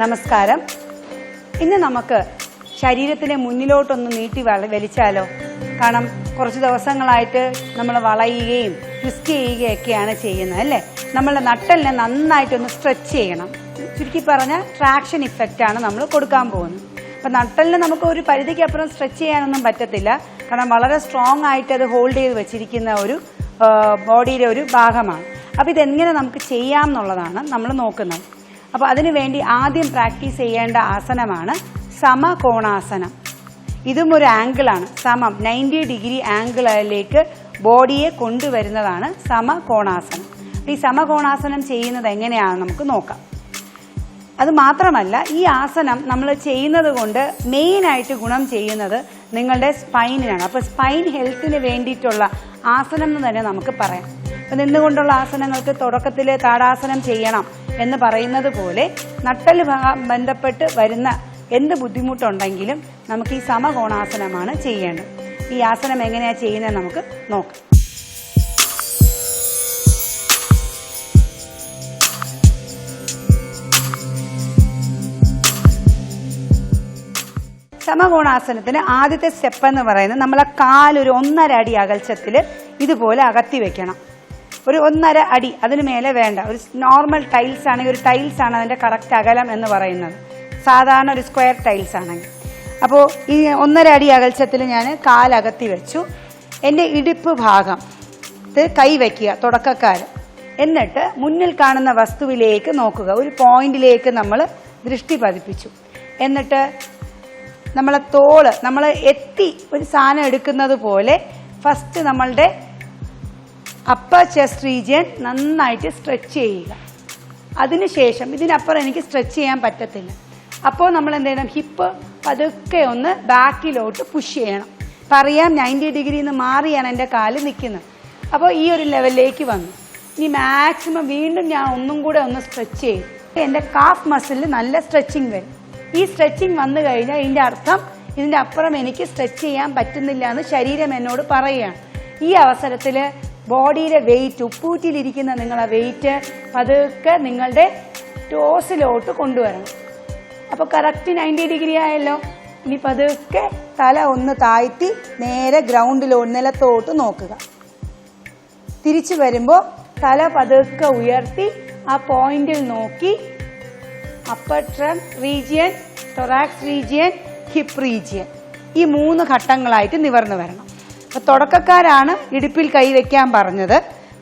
നമസ്കാരം. ഇന്ന് നമുക്ക് ശരീരത്തിനെ മുന്നിലോട്ടൊന്ന് നീട്ടി വലിച്ചാലോ? കാരണം കുറച്ച് ദിവസങ്ങളായിട്ട് നമ്മൾ വളയുകയും ട്വിസ്റ്റ് ചെയ്യുകയൊക്കെയാണ് ചെയ്യുന്നത് അല്ലേ? നമ്മളുടെ നട്ടലിനെ നന്നായിട്ടൊന്ന് സ്ട്രെച്ച് ചെയ്യണം. ചുരുക്കി പറഞ്ഞാൽ ട്രാക്ഷൻ ഇഫക്റ്റ് ആണ് നമ്മൾ കൊടുക്കാൻ പോകുന്നത്. അപ്പം നട്ടലിന് നമുക്ക് ഒരു പരിധിക്കപ്പുറം സ്ട്രെച്ച് ചെയ്യാനൊന്നും പറ്റത്തില്ല. കാരണം വളരെ സ്ട്രോങ് ആയിട്ട് അത് ഹോൾഡ് ചെയ്ത് വെച്ചിരിക്കുന്ന ഒരു ബോഡിയുടെ ഒരു ഭാഗമാണ്. അപ്പോൾ ഇതെങ്ങനെ നമുക്ക് ചെയ്യാം എന്നുള്ളതാണ് നമ്മൾ നോക്കുന്നത്. അപ്പോൾ അതിനു വേണ്ടി ആദ്യം പ്രാക്ടീസ് ചെയ്യേണ്ട ആസനമാണ് സമകോണാസനം. ഇതും ഒരു ആംഗിളാണ്. 90 ഡിഗ്രി ആംഗിളിലേക്ക് ബോഡിയെ കൊണ്ടുവരുന്നതാണ് സമകോണാസനം. ഈ സമകോണാസനം ചെയ്യുന്നത് എങ്ങനെയാണെന്ന് നമുക്ക് നോക്കാം. അത് മാത്രമല്ല, ഈ ആസനം നമ്മൾ ചെയ്യുന്നത് കൊണ്ട് മെയിനായിട്ട് ഗുണം ചെയ്യുന്നത് നിങ്ങളുടെ സ്പൈനിനാണ്. അപ്പോൾ സ്പൈൻ ഹെൽത്തിന് വേണ്ടിയിട്ടുള്ള ആസനം എന്ന് തന്നെ നമുക്ക് പറയാം. അപ്പം നിന്നുകൊണ്ടുള്ള ആസനങ്ങൾക്ക് തുടക്കത്തിൽ താടാസനം ചെയ്യണം എന്ന് പറയുന്നത് പോലെ നട്ടൽ ബന്ധപ്പെട്ട് വരുന്ന എന്ത് ബുദ്ധിമുട്ടുണ്ടെങ്കിലും നമുക്ക് ഈ സമകോണാസനമാണ് ചെയ്യേണ്ടത്. ഈ ആസനം എങ്ങനെയാണ് ചെയ്യുന്നത് നമുക്ക് നോക്കാം. സമകോണാസനത്തിന് ആദ്യത്തെ സ്റ്റെപ്പ് എന്ന് പറയുന്നത് നമ്മളെ കാലൊരു 1.5 അടി അകൽച്ചത്തിൽ ഇതുപോലെ അകത്തി വെക്കണം. ഒരു 1.5 അടി, അതിന് മേലെ വേണ്ട. ഒരു നോർമൽ ടൈൽസ് ആണെങ്കിൽ ഒരു ടൈൽസ് ആണ് അതിൻ്റെ കറക്റ്റ് അകലം എന്ന് പറയുന്നത്, സാധാരണ ഒരു സ്ക്വയർ ടൈൽസ് ആണെങ്കിൽ. അപ്പോൾ ഈ 1.5 അടി അകൽച്ചത്തിൽ ഞാൻ കാലകത്തി വെച്ചു. എൻ്റെ ഇടുപ്പ് ഭാഗം കൈ വയ്ക്കുക തുടക്കക്കാർ. എന്നിട്ട് മുന്നിൽ കാണുന്ന വസ്തുവിലേക്ക് നോക്കുക. ഒരു പോയിന്റിലേക്ക് നമ്മൾ ദൃഷ്ടി പതിപ്പിച്ചു. എന്നിട്ട് നമ്മളെ തോള് നമ്മൾ ഒരു സാധനം എടുക്കുന്നത് പോലെ ഫസ്റ്റ് നമ്മളുടെ അപ്പർ ചെസ്റ്റ് റീജിയൻ നന്നായിട്ട് സ്ട്രെച്ച് ചെയ്യുക. അതിനുശേഷം ഇതിനപ്പുറം എനിക്ക് സ്ട്രെച്ച് ചെയ്യാൻ പറ്റത്തില്ല. അപ്പോൾ നമ്മൾ എന്ത് ചെയ്യണം? ഹിപ്പ് പതുക്കെ ഒന്ന് ബാക്കിലോട്ട് പുഷ് ചെയ്യണം. പറയാം 90 ഡിഗ്രിയിൽ നിന്ന് മാറിയാണ് എൻ്റെ കാല് നിൽക്കുന്നത്. അപ്പോൾ ഈ ഒരു ലെവലിലേക്ക് വന്നു. ഇനി മാക്സിമം വീണ്ടും ഞാൻ ഒന്നും കൂടെ ഒന്ന് സ്ട്രെച്ച് ചെയ്യും. എൻ്റെ കാഫ് മസിലിൽ നല്ല സ്ട്രെച്ചിങ് വരും. ഈ സ്ട്രെച്ചിങ് വന്നു കഴിഞ്ഞാൽ ഇതിൻ്റെ അർത്ഥം ഇതിൻ്റെ അപ്പുറം എനിക്ക് സ്ട്രെച്ച് ചെയ്യാൻ പറ്റുന്നില്ല എന്ന് ശരീരം എന്നോട് പറയുകയാണ്. ഈ അവസരത്തിൽ ബോഡിയിലെ വെയിറ്റ്, ഉപ്പൂറ്റിയിലിരിക്കുന്ന നിങ്ങളെ വെയിറ്റ് പതുക്കെ നിങ്ങളുടെ ടോസിലോട്ട് കൊണ്ടുവരണം. അപ്പോൾ കറക്റ്റ് 90 ഡിഗ്രി ആയല്ലോ. ഇനി പതുക്കെ തല ഒന്ന് താഴ്ത്തി നേരെ നിലത്തോട്ട് നോക്കുക. തിരിച്ചു വരുമ്പോൾ തല പതുക്കെ ഉയർത്തി ആ പോയിന്റിൽ നോക്കി upper trunk region, thorax region, hip region, ഈ 3 ഘട്ടങ്ങളായിട്ട് നിവർന്നു വരണം. അപ്പോൾ തുടക്കക്കാരാണ് ഇടുപ്പിൽ കൈവയ്ക്കാൻ പറഞ്ഞത്.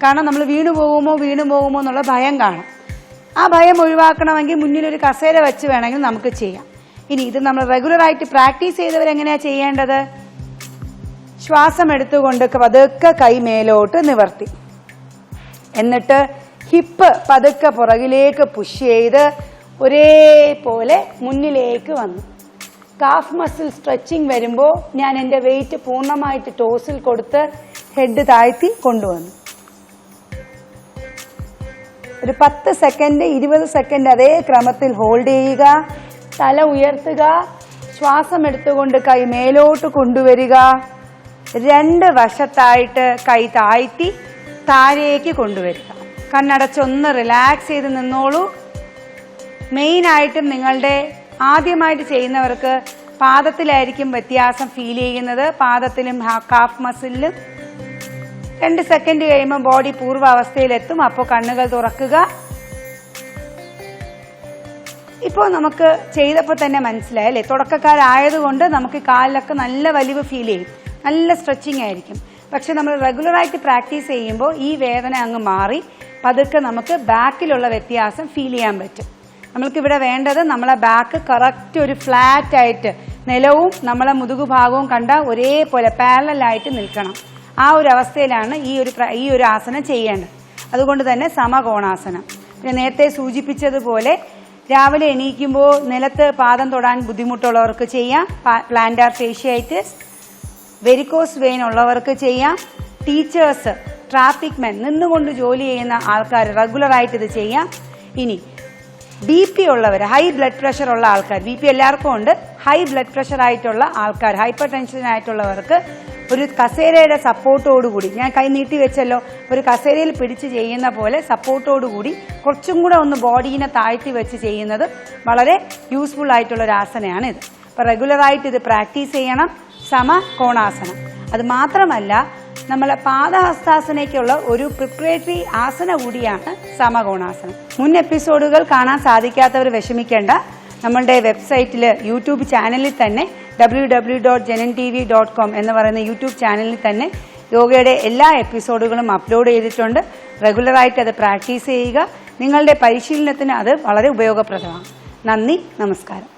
കാരണം നമ്മൾ വീണു പോകുമോ എന്നുള്ള ഭയം കാണും. ആ ഭയം ഒഴിവാക്കണമെങ്കിൽ മുന്നിലൊരു കസേര വെച്ച് വേണമെങ്കിൽ നമുക്ക് ചെയ്യാം. ഇനി ഇത് നമ്മൾ റെഗുലറായിട്ട് പ്രാക്ടീസ് ചെയ്തവരെങ്ങനെയാണ് ചെയ്യേണ്ടത്? ശ്വാസം എടുത്തുകൊണ്ട് പതുക്കെ കൈ മേലോട്ട് നിവർത്തി. എന്നിട്ട് ഹിപ്പ് പതുക്കെ പുറകിലേക്ക് പുഷ് ചെയ്ത് ഒരേപോലെ മുന്നിലേക്ക് വന്നു. കാഫ് മസിൽ സ്ട്രെച്ചിങ് വരുമ്പോൾ ഞാൻ എൻ്റെ വെയിറ്റ് പൂർണ്ണമായിട്ട് ടോസിൽ കൊടുത്ത് ഹെഡ് താഴ്ത്തി കൊണ്ടുവന്നു. ഒരു 10 സെക്കൻഡ് 20 സെക്കൻഡ് അതേ ക്രമത്തിൽ ഹോൾഡ് ചെയ്യുക. തല ഉയർത്തുക. ശ്വാസം എടുത്തുകൊണ്ട് കൈ മേലോട്ട് കൊണ്ടുവരിക. 2 വശത്തായിട്ട് കൈ താഴ്ത്തി താഴേക്ക് കൊണ്ടുവരിക. കണ്ണടച്ചൊന്ന് റിലാക്സ് ചെയ്ത് നിന്നോളൂ. മെയിനായിട്ടും നിങ്ങളുടെ ആദ്യമായിട്ട് ചെയ്യുന്നവർക്ക് പാദത്തിലായിരിക്കും വ്യത്യാസം ഫീൽ ചെയ്യുന്നത്. പാദത്തിലും കാഫ് മസിലിലും 2 സെക്കൻഡ് കഴിയുമ്പോൾ ബോഡി പൂർവ്വാവസ്ഥയിലെത്തും. അപ്പോൾ കണ്ണുകൾ തുറക്കുക. ഇപ്പോൾ നമുക്ക് ചെയ്തപ്പോൾ തന്നെ മനസ്സിലായി അല്ലേ? തുടക്കക്കാരായതുകൊണ്ട് നമുക്ക് കാലിലൊക്കെ നല്ല വലിവ് ഫീൽ ചെയ്യും, നല്ല സ്ട്രെച്ചിങ് ആയിരിക്കും. പക്ഷെ നമ്മൾ റെഗുലറായിട്ട് പ്രാക്ടീസ് ചെയ്യുമ്പോൾ ഈ വേദന അങ്ങ് മാറി പതുക്കെ നമുക്ക് ബാക്കിലുള്ള വ്യത്യാസം ഫീൽ ചെയ്യാൻ പറ്റും. നമ്മൾക്കിവിടെ വേണ്ടത് നമ്മളെ ബാക്ക് കറക്റ്റ് ഒരു ഫ്ലാറ്റ് ആയിട്ട് നിലവും നമ്മളെ മുതുകുഭാഗവും കണ്ട ഒരേപോലെ പാരലലായിട്ട് നിൽക്കണം. ആ ഒരു അവസ്ഥയിലാണ് ഈ ഒരു ആസനം ചെയ്യേണ്ടത്. അതുകൊണ്ട് തന്നെ സമകോണാസനം. പിന്നെ നേരത്തെ സൂചിപ്പിച്ചതുപോലെ രാവിലെ എണീക്കുമ്പോൾ നിലത്ത് പാദം തൊടാൻ ബുദ്ധിമുട്ടുള്ളവർക്ക് ചെയ്യാം. പ്ലാന്റാർ ഫേഷ്യായിറ്റിസ്, വെരിക്കോസ് വെയിൻ ഉള്ളവർക്ക് ചെയ്യാം. ടീച്ചേഴ്സ്, ട്രാഫിക് മെൻ, നിന്നുകൊണ്ട് ജോലി ചെയ്യുന്ന ആൾക്കാർ റെഗുലറായിട്ട് ഇത് ചെയ്യാം. ഇനി BP ഉള്ളവർ, ഹൈ ബ്ലഡ് പ്രഷർ ഉള്ള ആൾക്കാർ, BP എല്ലാവർക്കും ഉണ്ട്. ഹൈ ബ്ലഡ് പ്രഷർ ആയിട്ടുള്ള ആൾക്കാർ, ഹൈപ്പർ ടെൻഷൻ ആയിട്ടുള്ളവർക്ക് ഒരു കസേരയുടെ സപ്പോർട്ടോടുകൂടി, ഞാൻ കൈ നീട്ടി വെച്ചല്ലോ, ഒരു കസേരയിൽ പിടിച്ച് ചെയ്യുന്ന പോലെ സപ്പോർട്ടോടുകൂടി കുറച്ചും കൂടെ ഒന്ന് ബോഡീനെ താഴ്ത്തി വെച്ച് ചെയ്യുന്നത് വളരെ യൂസ്ഫുൾ ആയിട്ടുള്ള ഒരു ആസനയാണ് ഇത്. അപ്പോൾ റെഗുലറായിട്ട് ഇത് പ്രാക്ടീസ് ചെയ്യണം. സമകോണാസനം അത് മാത്രമല്ല, നമ്മളെ പാദഹസ്താസനയ്ക്കുള്ള ഒരു പ്രിപ്പറേറ്ററി ആസന കൂടിയാണ് സമകോണാസനം. മുൻ എപ്പിസോഡുകൾ കാണാൻ സാധിക്കാത്തവർ വിഷമിക്കേണ്ട. നമ്മളുടെ വെബ്സൈറ്റിൽ യൂട്യൂബ് ചാനലിൽ തന്നെ www.janantv.com എന്ന് പറയുന്ന യൂട്യൂബ് ചാനലിൽ തന്നെ യോഗയുടെ എല്ലാ എപ്പിസോഡുകളും അപ്ലോഡ് ചെയ്തിട്ടുണ്ട്. റെഗുലറായിട്ട് അത് പ്രാക്ടീസ് ചെയ്യുക. നിങ്ങളുടെ പരിശീലനത്തിന് അത് വളരെ ഉപയോഗപ്രദമാണ്. നന്ദി, നമസ്കാരം.